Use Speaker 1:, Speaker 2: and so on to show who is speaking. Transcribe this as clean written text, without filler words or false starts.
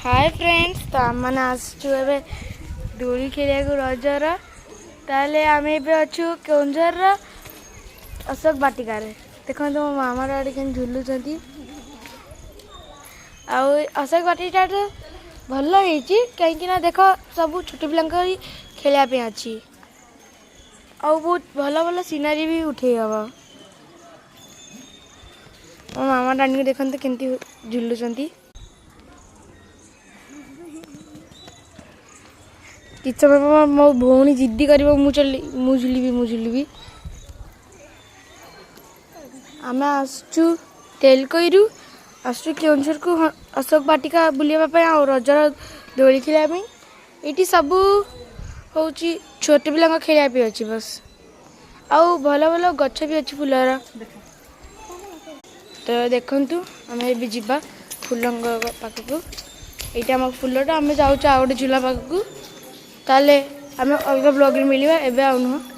Speaker 1: Hi friends, तो आम मैंने आसचु ए दोली खेलिया रजर ताले आम अच्छु केउंझर अशोक बाटिकार देखो मो मामार आड़े के झुलुंट अशोक बाटिका भल कहीं देख सब छोट पिला खेलने अच्छी बहुत भल भल सीनारी भी उठे हम मो मामा डाणी देखते केमती झुलुंट कि समय मो भौणी जिद्दी कर झुलि आम आसचु तेलकईरु आसचु केउंझर को अशोक बाटिका बुलावाई रजर दोली खेलने ये सब हूँ छोट पिला खेलने अच्छी बस आउ भल भल गछ भी अच्छी फुलर तो देखु आम ए जा फूल पाखक ये आम फूलटा आम जाऊँ आ गए झूला पाखक ताले आम अलग ब्लॉग मिलवा एवं आउ नुह।